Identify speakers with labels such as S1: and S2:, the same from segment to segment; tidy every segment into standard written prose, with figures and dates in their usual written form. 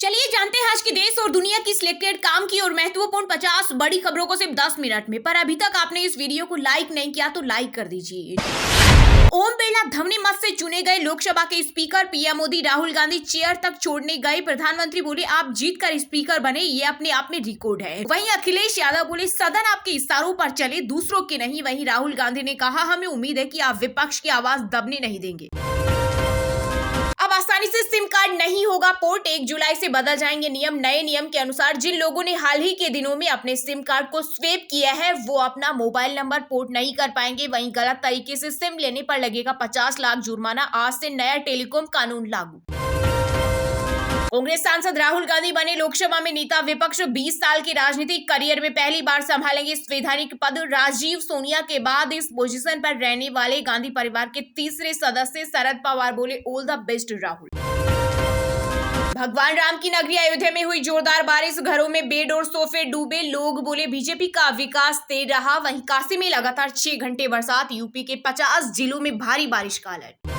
S1: चलिए जानते हैं आज की देश और दुनिया की सिलेक्टेड काम की और महत्वपूर्ण 50 बड़ी खबरों को सिर्फ 10 मिनट में। पर अभी तक आपने इस वीडियो को लाइक नहीं किया तो लाइक कर दीजिए। ओम बिरला धमनी मत से चुने गए लोकसभा के speaker. PM Modi Rahul Gandhi chair तक छोड़ने गए। प्रधानमंत्री बोले आप जीत कर स्पीकर बने, ये अपने आप में रिकॉर्ड है। वहीं अखिलेश यादव बोले सदन आपके इशारों पर चले, दूसरों के नहीं। वहीं राहुल गांधी ने कहा हमें उम्मीद है कि आप विपक्ष की आवाज दबने नहीं देंगे। अब आसानी से सिम कार्ड नहीं होगा पोर्ट। 1 जुलाई से बदल जाएंगे नियम। नए नियम के अनुसार जिन लोगों ने हाल ही के दिनों में अपने सिम कार्ड को स्वैप किया है वो अपना मोबाइल नंबर पोर्ट नहीं कर पाएंगे। वहीं गलत तरीके से सिम लेने पर लगेगा 50 लाख जुर्माना। आज से नया टेलीकॉम कानून लागू। कांग्रेस सांसद राहुल गांधी बने लोकसभा में नेता विपक्ष। 20 साल के राजनीतिक करियर में पहली बार संभालेंगे संवैधानिक पद। राजीव सोनिया के बाद इस पोजीशन पर रहने वाले गांधी परिवार के तीसरे सदस्य शरद पवार बोले ऑल द बेस्ट राहुल। भगवान राम की नगरी अयोध्या में हुई जोरदार बारिश। घरों में बेड और सोफे डूबे। लोग बोले बीजेपी का विकास तेज रहा। वहीं काशी में लगातार 6 घंटे बरसात। यूपी के 50 जिलों में भारी बारिश का अलर्ट।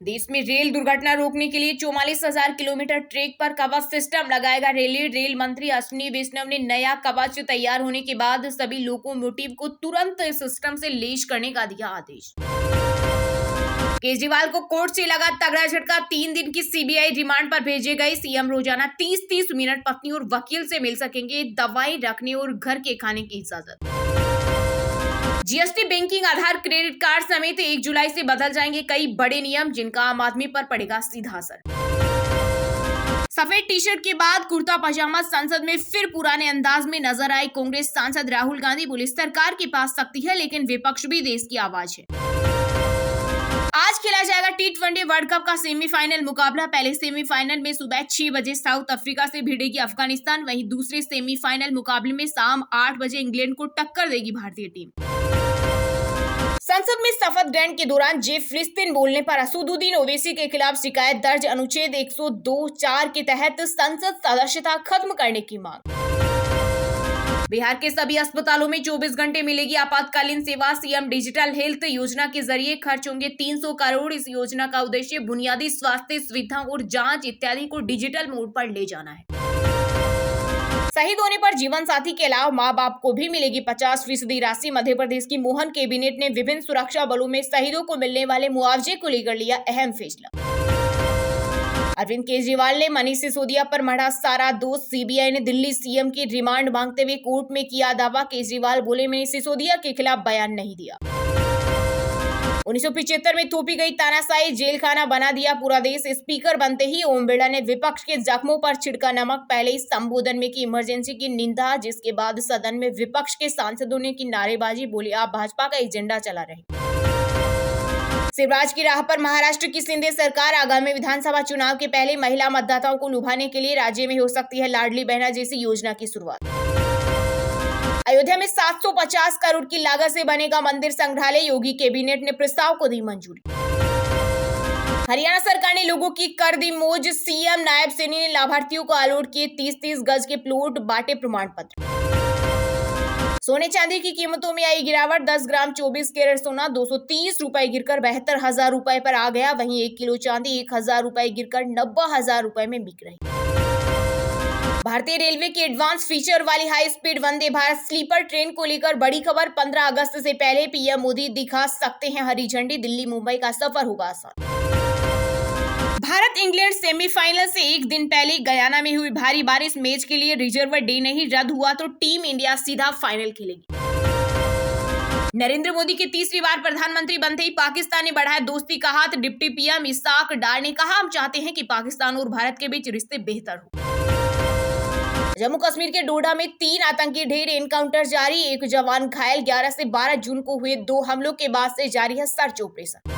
S1: देश में रेल दुर्घटना रोकने के लिए 44,000 किलोमीटर ट्रैक पर कवच सिस्टम लगाएगा रेल मंत्री अश्विनी वैष्णव ने नया कवच तैयार होने के बाद सभी लोकोमोटिव को तुरंत इस सिस्टम से लैस करने का दिया आदेश। केजरीवाल को कोर्ट से लगा तगड़ा झटका। 3 दिन की सीबीआई रिमांड पर भेजे गए। सीएम रोजाना 30-30 मिनट पत्नी और वकील से मिल सकेंगे। दवाई रखने और घर के खाने की इजाजत। जीएसटी, बैंकिंग, आधार, क्रेडिट कार्ड समेत 1 जुलाई से बदल जाएंगे कई बड़े नियम जिनका आम आदमी पर पड़ेगा सीधा असर। सफेद टी शर्ट के बाद कुर्ता पजामा। संसद में फिर पुराने अंदाज में नजर आए कांग्रेस सांसद राहुल गांधी। बोले सरकार के पास शक्ति है लेकिन विपक्ष भी देश की आवाज है। आज खेला जाएगा T20 वर्ल्ड कप का सेमीफाइनल मुकाबला। पहले सेमीफाइनल में सुबह 6 बजे साउथ अफ्रीका से भिड़ेगी अफगानिस्तान। वहीं दूसरे सेमीफाइनल मुकाबले में शाम 8 बजे इंग्लैंड को टक्कर देगी भारतीय टीम। संसद में शपथ ग्रहण के दौरान जे फिलिस्तीन बोलने पर असदुद्दीन ओवैसी के खिलाफ शिकायत दर्ज। अनुच्छेद 102(4) के तहत संसद सदस्यता खत्म करने की मांग। बिहार के सभी अस्पतालों में 24 घंटे मिलेगी आपातकालीन सेवा। सीएम डिजिटल हेल्थ योजना के जरिए खर्च होंगे 300 करोड़। इस योजना का उद्देश्य बुनियादी स्वास्थ्य सुविधाओं और जांच इत्यादि को डिजिटल मोड पर ले जाना है। शहीद होने पर जीवन साथी के अलावा माँ बाप को भी मिलेगी 50% राशि। मध्य प्रदेश की मोहन कैबिनेट ने विभिन्न सुरक्षा बलों में शहीदों को मिलने वाले मुआवजे को लेकर लिया अहम फैसला। अरविंद केजरीवाल ने मनीष सिसोदिया पर मढ़ा सारा दोष। सीबीआई ने दिल्ली सीएम की रिमांड मांगते हुए कोर्ट में किया दावा। केजरीवाल बोले मैंने सिसोदिया के खिलाफ बयान नहीं दिया। 1975 में थोपी गई तानाशाही जेल खाना बना दिया पूरा देश। स्पीकर बनते ही ओम बिरला ने विपक्ष के जख्मों पर छिड़का नमक। पहले ही संबोधन में की इमरजेंसी की निंदा, जिसके बाद सदन में विपक्ष के सांसदों ने की नारेबाजी। बोले आप भाजपा का एजेंडा चला रहे। शिवराज की राह पर महाराष्ट्र की शिंदे सरकार। आगामी विधानसभा चुनाव के पहले महिला मतदाताओं को लुभाने के लिए राज्य में हो सकती है लाडली बहना जैसी योजना की शुरुआत। अयोध्या में 750 करोड़ की लागत से बनेगा मंदिर संग्रहालय। योगी कैबिनेट ने प्रस्ताव को दी मंजूरी। हरियाणा सरकार ने लोगों की कर दी मौज। सीएम नायब सैनी ने लाभार्थियों को अलॉट किए 30-30 गज के प्लॉट, बांटे प्रमाण पत्र। सोने चांदी की कीमतों में आई गिरावट। 10 ग्राम 24 कैरेट सोना 230 रुपए गिरकर 72,000 रुपए पर आ गया। वहीं 1 किलो चांदी 1,000 रुपए गिरकर 90,000 रुपए में बिक रही। भारतीय रेलवे की एडवांस फीचर वाली high speed Vande Bharat sleeper train को लेकर बड़ी खबर। 15 अगस्त से पहले पीएम मोदी दिखा सकते हैं हरी झंडी। दिल्ली मुंबई का सफर होगा आसान। भारत इंग्लैंड सेमीफाइनल से एक दिन पहले गयाना में हुई भारी बारिश। मैच के लिए रिजर्व डे नहीं रद्द हुआ तो टीम इंडिया सीधा फाइनल खेलेगी। नरेंद्र मोदी के तीसरी बार प्रधानमंत्री बनते ही पाकिस्तान ने बढ़ाया दोस्ती का हाथ। डिप्टी पीएम इसाक डार ने कहा हम चाहते हैं कि पाकिस्तान और भारत के बीच रिश्ते बेहतर हो। जम्मू कश्मीर के डोडा में 3 आतंकी ढेर एनकाउंटर जारी। 1 जवान घायल। 11 से 12 जून को हुए 2 हमलों के बाद से जारी है सर्च ऑपरेशन।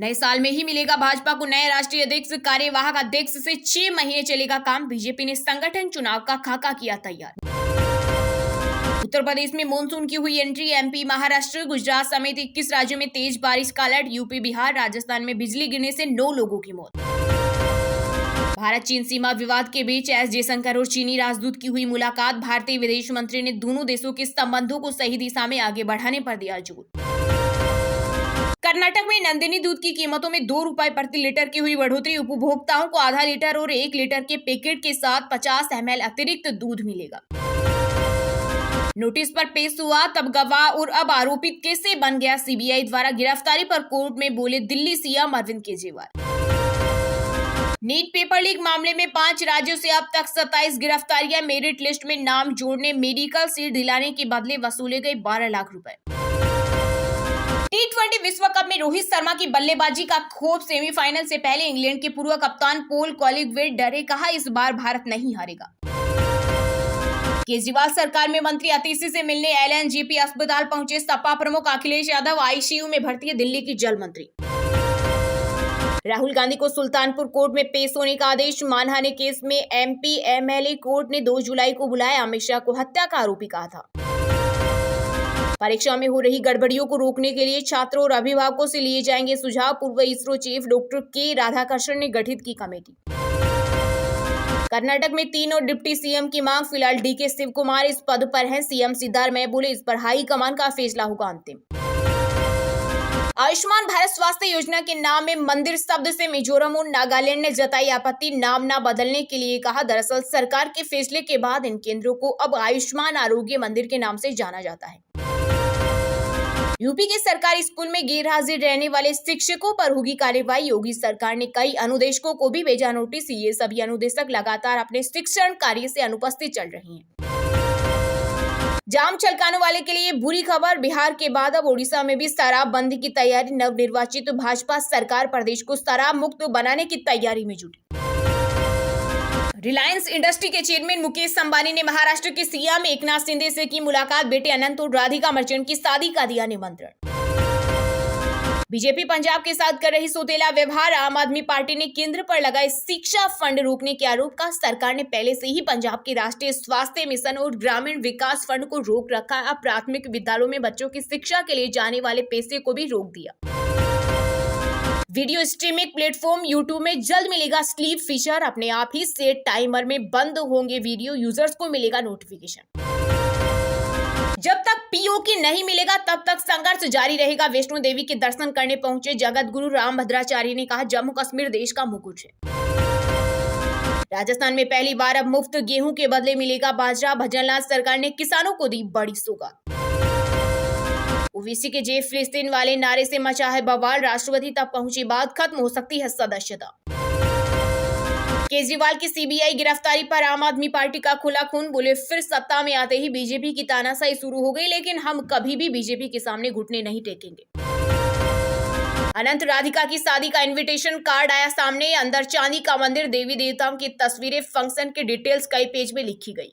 S1: नए साल में ही मिलेगा भाजपा को नए राष्ट्रीय अध्यक्ष। कार्यवाहक अध्यक्ष से 6 महीने चलेगा काम। बीजेपी ने संगठन चुनाव का खाका किया तैयार। उत्तर प्रदेश में मानसून की हुई एंट्री। एमपी, महाराष्ट्र, गुजरात समेत 21 राज्यों में तेज बारिश का अलर्ट। यूपी, बिहार, राजस्थान में बिजली गिरने से 9 लोगों की मौत। भारत चीन सीमा विवाद के बीच एस जयशंकर और चीनी राजदूत की हुई मुलाकात। भारतीय विदेश मंत्री ने दोनों देशों के संबंधों को सही दिशा में आगे बढ़ाने पर दिया जोर। कर्नाटक में नंदिनी दूध की कीमतों में 2 रुपए प्रति लीटर की हुई बढ़ोतरी। उपभोक्ताओं को आधा लीटर और 1 लीटर के पैकेट के साथ 50 ml अतिरिक्त दूध मिलेगा। नोटिस पर पेश हुआ तब गवाह और अब आरोपित कैसे बन गया। सीबीआई द्वारा गिरफ्तारी पर कोर्ट में बोले Delhi CM Arvind Kejriwal. NEET paper leak मामले में 5 राज्यों से अब तक 27 गिरफ्तारियां। मेरिट लिस्ट में नाम जोड़ने, मेडिकल सीट दिलाने के बदले वसूले गए 12 लाख रुपए। T20 विश्व कप में रोहित शर्मा की बल्लेबाजी का खौफ। सेमीफाइनल से पहले इंग्लैंड के पूर्व कप्तान पॉल कॉलिंगवुड डरे, कहा इस बार भारत नहीं हारेगा। केजरीवाल सरकार में मंत्री अतिशी से मिलने LNJP अस्पताल पहुंचे। सपा प्रमुख अखिलेश यादव ICU में भर्ती है। दिल्ली की जल मंत्री। राहुल गांधी को सुल्तानपुर कोर्ट में पेश होने का आदेश। मानहानि केस में MP MLA कोर्ट ने 2 जुलाई को बुलाया। अमित शाह को हत्या का आरोपी कहा था। परीक्षा में हो रही गड़बड़ियों को रोकने के लिए छात्रों और अभिभावकों से लिए जाएंगे सुझाव। पूर्व इसरो चीफ डॉक्टर के राधाकृष्णन ने गठित की कमेटी। कर्नाटक में 3 और डिप्टी सीएम की मांग। फिलहाल DK शिव कुमार इस पद पर हैं। CM सिद्धारमैया बोले इस पर हाई कमान का फैसला होगा अंतिम। आयुष्मान भारत स्वास्थ्य योजना के नाम में मंदिर शब्द से मिजोरम और नागालैंड ने जताई आपत्ति। नाम न बदलने के लिए कहा। दरअसल सरकार के फैसले के बाद इन केंद्रों को अब आयुष्मान आरोग्य मंदिर के नाम से जाना जाता है। यूपी के सरकारी स्कूल में गैर हाजिर रहने वाले शिक्षकों पर होगी कार्रवाई। योगी सरकार ने कई अनुदेशकों को भी भेजा नोटिस। ये सभी अनुदेशक लगातार अपने शिक्षण कार्य से अनुपस्थित चल रहे हैं। जाम छलकाने वाले के लिए बुरी खबर। बिहार के बाद अब ओडिशा में भी शराबबंदी की तैयारी। नवनिर्वाचित भाजपा सरकार प्रदेश को शराब मुक्त बनाने की तैयारी में जुटी। रिलायंस इंडस्ट्री के चेयरमैन मुकेश अंबानी ने महाराष्ट्र के CM एकनाथ शिंदे से की मुलाकात। बेटे अनंत और राधिका मर्चेंट की शादी का दिया निमंत्रण। बीजेपी पंजाब के साथ कर रही सौतेला व्यवहार। आम आदमी पार्टी ने केंद्र पर लगाए शिक्षा फंड रोकने के आरोप का। सरकार ने पहले से ही पंजाब के राष्ट्रीय स्वास्थ्य मिशन और ग्रामीण विकास फंड को रोक रखा। अब प्राथमिक विद्यालयों में बच्चों की शिक्षा के लिए जाने वाले पैसे को भी रोक दिया। वीडियो स्ट्रीमिंग प्लेटफॉर्म YouTube में जल्द मिलेगा स्लीप फीचर। अपने आप ही सेट टाइमर में बंद होंगे वीडियो। यूजर्स को मिलेगा नोटिफिकेशन। जब तक POK नहीं मिलेगा तब तक संघर्ष जारी रहेगा। वैष्णो देवी के दर्शन करने पहुंचे जगत गुरु रामभद्राचार्य ने कहा जम्मू कश्मीर देश का मुकुट है। राजस्थान में पहली बार अब मुफ्त गेहूं के बदले मिलेगा बाजरा। भजनलाल सरकार ने किसानों को दी बड़ी सौगात। ओवीसी के जय फिलिस्तीन वाले नारे से मचा है बवाल। राष्ट्रपति तक पहुंची बात, खत्म हो सकती है सदस्यता। केजरीवाल की CBI गिरफ्तारी पर आम आदमी पार्टी का खुला खून। बोले फिर सत्ता में आते ही बीजेपी की तानाशाही शुरू हो गई, लेकिन हम कभी भी बीजेपी के सामने घुटने नहीं टेकेंगे। अनंत राधिका की शादी का इनविटेशन कार्ड आया सामने। अंदर चांदी का मंदिर, देवी देवताओं की तस्वीरें, फंक्शन की डिटेल्स कई पेज में लिखी गई।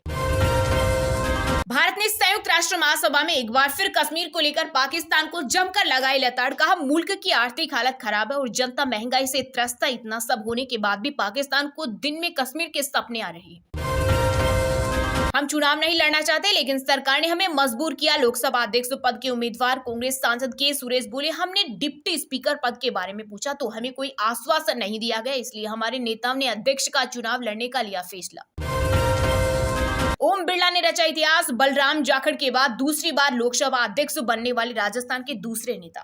S1: भारत ने संयुक्त राष्ट्र महासभा में एक बार फिर कश्मीर को लेकर पाकिस्तान को जमकर लगाई लताड़। कहा मुल्क की आर्थिक हालत खराब है और जनता महंगाई से त्रस्त है। इतना सब होने के बाद भी पाकिस्तान को दिन में कश्मीर के सपने आ रहे हैं। हम चुनाव नहीं लड़ना चाहते, लेकिन सरकार ने हमें मजबूर किया। लोकसभा अध्यक्ष पद के उम्मीदवार कांग्रेस सांसद के सुरेश बोले हमने डिप्टी स्पीकर पद के बारे में पूछा तो हमें कोई आश्वासन नहीं दिया गया, इसलिए हमारे नेताओं ने अध्यक्ष का चुनाव लड़ने का लिया फैसला। ओम बिरला ने रचा इतिहास। बलराम जाखड़ के बाद दूसरी बार लोकसभा अध्यक्ष बनने वाले राजस्थान के दूसरे नेता।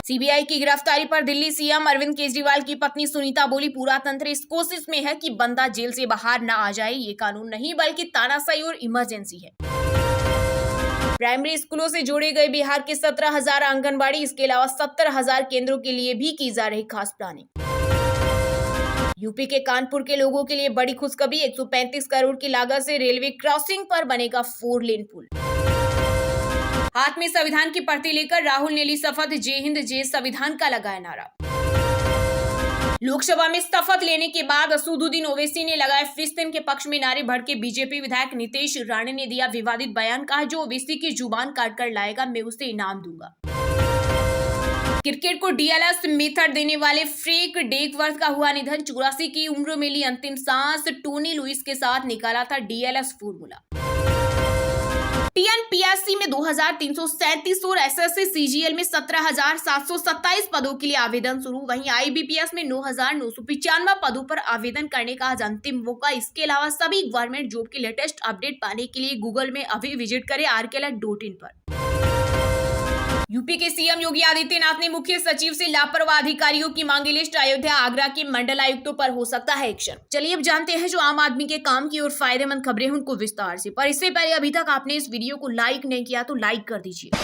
S1: CBI की गिरफ्तारी पर दिल्ली CM अरविंद केजरीवाल की पत्नी सुनीता बोली पूरा तंत्र इस कोशिश में है कि बंदा जेल से बाहर ना आ जाए। ये कानून नहीं बल्कि तानाशाही और इमरजेंसी है। प्राइमरी स्कूलों से जोड़े गए बिहार के 17,000 आंगनबाड़ी। इसके अलावा 70,000 केंद्रों के लिए भी की जा रही खास प्लानिंग। यूपी के कानपुर के लोगों के लिए बड़ी खुशखबरी। 135 करोड़ की लागत से रेलवे क्रॉसिंग पर बनेगा 4 लेन पुल। हाथ में संविधान की प्रति लेकर राहुल ने ली शपथ। जय हिंद जय संविधान का लगाया नारा। लोकसभा में शपथ लेने के बाद असदुद्दीन ओवैसी ने लगाए फिलिस्तीन के पक्ष में नारे। भड़के बीजेपी विधायक नितेश राणे ने दिया विवादित बयान। कहा जो ओवैसी की जुबान काट कर लाएगा मैं उसे इनाम दूंगा। क्रिकेट को DLS मेथड देने वाले फ्रैंक डेकवर्थ का हुआ निधन। 84 की उम्र में ली अंतिम सांस। टोनी लुइस के साथ निकाला था DLS फॉर्मूला। TNPSC में 2,337 और SSC CGL में 17,727 पदों के लिए आवेदन शुरू। वहीं IBPS में 9,995 पदों पर आवेदन करने का आज अंतिम मौका। इसके अलावा सभी गवर्नमेंट जॉब के लेटेस्ट अपडेट पाने के लिए गूगल में अभी विजिट करें rklec.in पर। यूपी के सीएम योगी आदित्यनाथ ने मुख्य सचिव से लापरवाह अधिकारियों की मांगी लिस्ट। अयोध्या आगरा के मंडल आयुक्तों पर हो सकता है एक्शन। चलिए अब जानते हैं जो आम आदमी के काम की और फायदेमंद खबरें हैं उनको विस्तार से। पर इससे पहले अभी तक आपने इस वीडियो को लाइक नहीं किया तो लाइक कर दीजिए।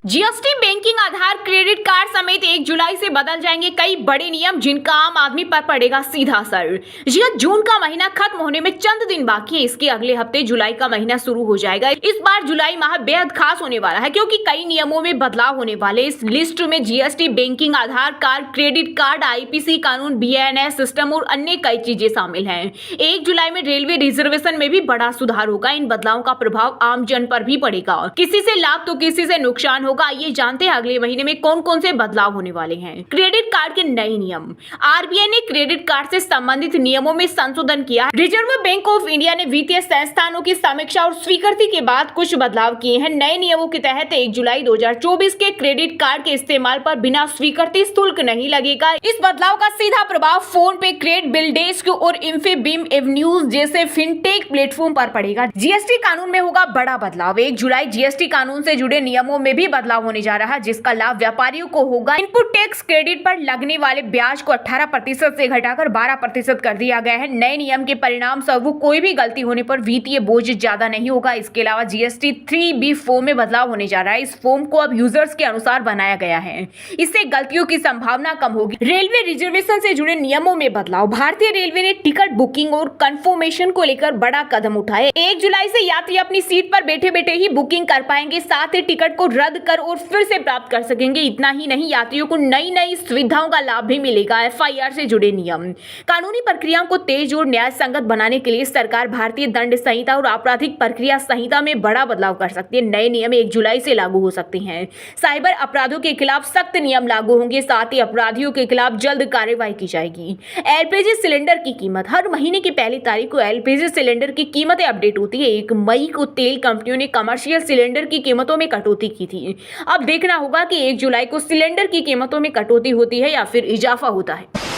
S1: जीएसटी, बैंकिंग, आधार, क्रेडिट कार्ड समेत 1 जुलाई से बदल जाएंगे कई बड़े नियम, जिनका आम आदमी पर पड़ेगा सीधा असर। जी हां, जून का महीना खत्म होने में चंद दिन बाकी है। इसके अगले हफ्ते जुलाई का महीना शुरू हो जाएगा। इस बार जुलाई माह बेहद खास होने वाला है क्योंकि कई नियमों में बदलाव होने वाले। इस लिस्ट में जीएसटी, बैंकिंग, आधार कार्ड, क्रेडिट कार्ड, आईपीसी कानून, बीएनएस सिस्टम और अन्य कई चीजें शामिल हैं। 1 जुलाई में रेलवे रिजर्वेशन में भी बड़ा सुधार होगा। इन बदलावों का प्रभाव आम जन पर भी पड़ेगा। किसी से लाभ तो किसी से नुकसान होगा। आइए जानते हैं अगले महीने में कौन कौन से बदलाव होने वाले हैं। क्रेडिट कार्ड के नए नियम। आरबीआई ने क्रेडिट कार्ड से संबंधित नियमों में संशोधन किया। रिजर्व बैंक ऑफ इंडिया ने वित्तीय संस्थानों की समीक्षा और स्वीकृति के बाद कुछ बदलाव किए हैं। नए नियमों के तहत 1 जुलाई 2024 के क्रेडिट कार्ड के इस्तेमाल पर बिना स्वीकृति शुल्क नहीं लगेगा। इस बदलाव का सीधा प्रभाव फोन पे, क्रेड, बिल डेस्क और इंफीबीम एवेन्यूज जैसे फिनटेक प्लेटफॉर्म पर पड़ेगा। जीएसटी कानून में होगा बड़ा बदलाव। 1 जुलाई जीएसटी कानून से जुड़े नियमों में भी बदलाव होने जा रहा है, जिसका लाभ व्यापारियों को होगा। इनपुट टैक्स क्रेडिट पर लगने वाले ब्याज को 18% से घटाकर 12% कर दिया गया है। नए नियम के परिणाम स्वरूप कोई भी गलती होने पर वित्तीय बोझ ज्यादा नहीं होगा। इसके अलावा जीएसटी 3B फॉर्म में बदलाव होने जा रहा है। इस फॉर्म को अब यूजर्स के अनुसार बनाया गया है। इससे गलतियों की संभावना कम होगी। रेलवे रिजर्वेशन से जुड़े नियमों में बदलाव। भारतीय रेलवे ने टिकट बुकिंग और कंफर्मेशन को लेकर बड़ा कदम उठाया। 1 जुलाई से यात्री अपनी सीट पर बैठे बैठे ही बुकिंग कर पाएंगे। साथ ही टिकट को रद्द कर और फिर से प्राप्त कर सकेंगे। इतना ही नहीं, यात्रियों को नई सुविधाओं का लाभ भी मिलेगा। एफआईआर से जुड़े नियम। कानूनी प्रक्रियाओं को तेज और न्याय संगत बनाने के लिए सरकार भारतीय दंड संहिता और आपराधिक प्रक्रिया संहिता में बड़ा बदलाव कर सकती है। नए नियम 1 जुलाई से लागू हो सकते हैं। साइबर अपराधों के खिलाफ सख्त नियम लागू होंगे। साथ ही अपराधियों के खिलाफ जल्द कार्रवाई की जाएगी। एलपीजी सिलेंडर की कीमत। हर महीने की पहली तारीख को एलपीजी सिलेंडर की कीमतें अपडेट होती है। 1 मई को तेल कंपनियों ने कमर्शियल सिलेंडर की कीमतों में कटौती की थी। अब देखना होगा कि 1 जुलाई को सिलेंडर की कीमतों में कटौती होती है या फिर इजाफा होता है।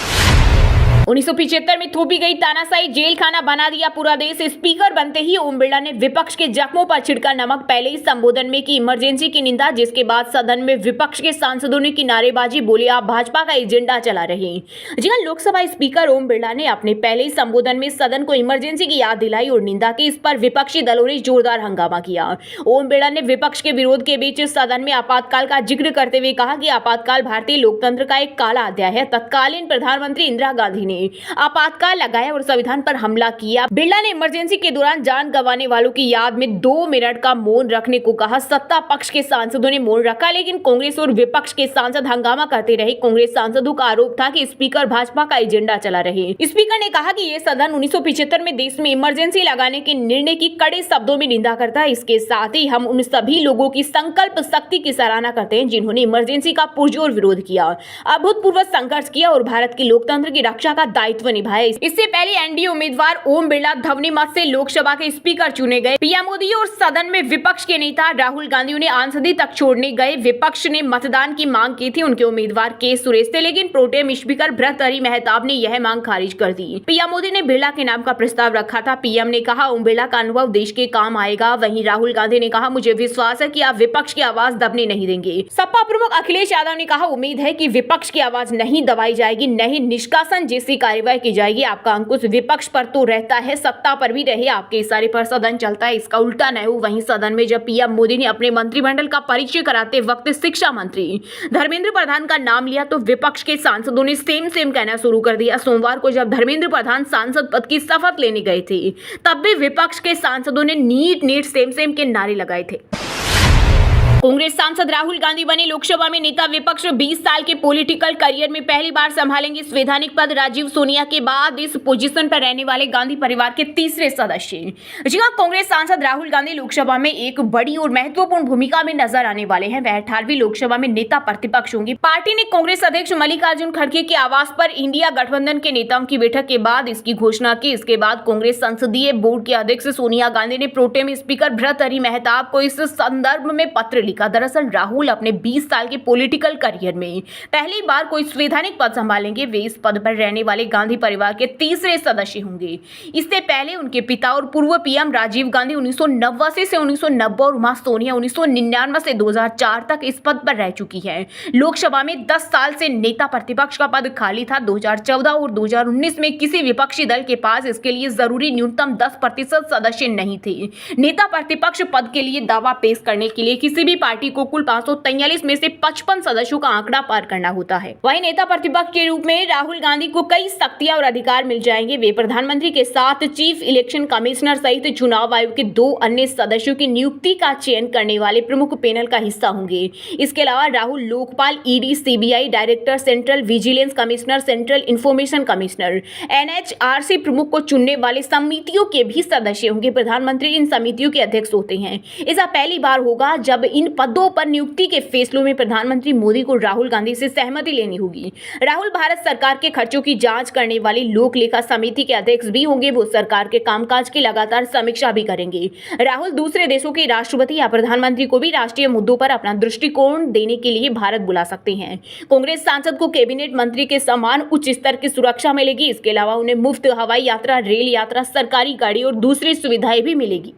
S1: 1975 में थोपी गई तानाशाही जेल खाना बना दिया पूरा देश। स्पीकर बनते ही ओम बिरला ने विपक्ष के जख्मों पर छिड़का नमक। पहले ही संबोधन में की इमरजेंसी की निंदा, जिसके बाद सदन में विपक्ष के सांसदों ने की नारेबाजी। बोले आप भाजपा का एजेंडा चला रहे हैं। जी हां, लोकसभा स्पीकर ओम बिरला ने अपने पहले ही संबोधन में सदन को इमरजेंसी की याद दिलाई और निंदा की। इस पर विपक्षी दलों ने जोरदार हंगामा किया। ओम बिरला ने विपक्ष के विरोध के बीच सदन में आपातकाल का जिक्र करते हुए कहा कि आपातकाल भारतीय लोकतंत्र का एक काला अध्याय है। तत्कालीन प्रधानमंत्री इंदिरा गांधी ने आपातकाल लगाया और संविधान पर हमला किया। बिरला ने इमरजेंसी के दौरान जान गंवाने वालों की याद में 2 मिनट का मौन रखने को कहा। सत्ता पक्ष के सांसदों ने मौन रखा, लेकिन कांग्रेस और विपक्ष के सांसद हंगामा करते रहे। कांग्रेस सांसदों का आरोप था कि स्पीकर भाजपा का एजेंडा चला रहे। स्पीकर ने कहा कि यह सदन 1975 में देश में इमरजेंसी लगाने के निर्णय की कड़े शब्दों में निंदा करता है। इसके साथ ही हम उन सभी लोगों की संकल्प शक्ति की सराहना करते हैं जिन्होंने इमरजेंसी का पुरजोर विरोध किया, अभूतपूर्व संघर्ष किया और भारत के लोकतंत्र की रक्षा का दायित्व निभाया। इससे पहले एनडीए उम्मीदवार ओम बिरला ध्वनि मत से लोकसभा के स्पीकर चुने गए। पीएम मोदी और सदन में विपक्ष के नेता राहुल गांधी उन्हें आंसदी तक छोड़ने गए। विपक्ष ने मतदान की मांग की थी। उनके उम्मीदवार के सुरेश थे, लेकिन प्रोटेम स्पीकर भर्तृहरि मेहताब ने यह मांग खारिज कर दी। पीएम मोदी ने बिरला के नाम का प्रस्ताव रखा था। पीएम ने कहा ओम बिरला का अनुभव देश के काम आएगा। वहीं राहुल गांधी ने कहा मुझे विश्वास है कि आप विपक्ष की आवाज दबने नहीं देंगे। सपा प्रमुख अखिलेश यादव ने कहा उम्मीद है कि विपक्ष की आवाज नहीं दबाई जाएगी, नहीं निष्कासन जैसी कार्रवाई की जाएगी। आपका अंकुश विपक्ष पर तो रहता है, सत्ता पर भी रहे। आपके इशारे पर सदन चलता है, इसका उल्टा न हो। वहीं सदन में जब पीएम मोदी ने अपने मंत्रिमंडल का परिचय कराते वक्त शिक्षा मंत्री धर्मेंद्र प्रधान का नाम लिया तो विपक्ष के सांसदों ने सेम कहना शुरू कर दिया। सोमवार को जब धर्मेंद्र प्रधान सांसद पद की शपथ लेने गए थे, तब भी विपक्ष के सांसदों ने नीट सेम के नारे लगाए थे। कांग्रेस सांसद राहुल गांधी बने लोकसभा में नेता विपक्ष। 20 साल के पॉलिटिकल करियर में पहली बार संभालेंगे संवैधानिक पद। राजीव सोनिया के बाद इस पोजीशन पर रहने वाले गांधी परिवार के तीसरे सदस्य। जी हां, कांग्रेस सांसद राहुल गांधी लोकसभा में एक बड़ी और महत्वपूर्ण भूमिका में नजर आने वाले हैं। वह 18वीं लोकसभा में नेता प्रतिपक्ष होंगे। पार्टी ने कांग्रेस अध्यक्ष मल्लिकार्जुन खड़गे के आवास पर इंडिया गठबंधन के नेताओं की बैठक के बाद इसकी घोषणा की। इसके बाद कांग्रेस संसदीय बोर्ड के अध्यक्ष सोनिया गांधी ने प्रोटेम स्पीकर भर्तृहरि मेहताब को इस संदर्भ में पत्र लिखा। लिखा। दरअसल राहुल अपने 20 साल के पॉलिटिकल करियर में पहली बार कोई संवैधानिक पद संभालेंगे। वे इस पद पर रहने वाले गांधी परिवार के तीसरे सदस्य होंगे। इससे पहले उनके पिता और पूर्व पीएम राजीव गांधी 1989 से 1990 और उमा सोनिया 1999 से 2004 तक इस पद पर रह चुकी है। लोकसभा में 10 साल से नेता प्रतिपक्ष का पद खाली था। 2014 और 2019 में किसी विपक्षी दल के पास इसके लिए जरूरी न्यूनतम 10% सदस्य नहीं थे। नेता प्रतिपक्ष पद के लिए दावा पेश करने के लिए किसी भी पार्टी को कुल 543 में से 55 सदस्यों का आंकड़ा पार करना होता है। वहीं नेता प्रतिपक्ष के रूप में राहुल गांधी को कई शक्तियां और अधिकार मिल जाएंगे। वे प्रधानमंत्री के साथ चीफ इलेक्शन कमिश्नर सहित चुनाव आयोग के 2 अन्य सदस्यों की नियुक्ति का चयन करने वाले प्रमुख पैनल का हिस्सा होंगे। इसके अलावा Rahul Lokpal, ED, CBI director, central vigilance commissioner, central information commissioner, NHRC प्रमुख को चुनने वाले समितियों के भी सदस्य होंगे। प्रधानमंत्री इन समितियों के अध्यक्ष होते हैं। ऐसा पहली बार होगा जब इन पदों पर नियुक्ति के फैसलों में प्रधानमंत्री मोदी को राहुल गांधी से सहमति लेनी होगी। राहुल भारत सरकार के खर्चों की जांच करने वाली लोक लेखा समिति के अध्यक्ष भी होंगे। वो सरकार के कामकाज की लगातार समीक्षा भी करेंगे। राहुल दूसरे देशों के राष्ट्रपति या प्रधानमंत्री को भी राष्ट्रीय मुद्दों पर अपना दृष्टिकोण देने के लिए भारत बुला सकते हैं। कांग्रेस सांसद को कैबिनेट मंत्री के समान उच्च स्तर की सुरक्षा मिलेगी। इसके अलावा उन्हें मुफ्त हवाई यात्रा, रेल यात्रा, सरकारी गाड़ी और दूसरी सुविधाएं भी मिलेगी।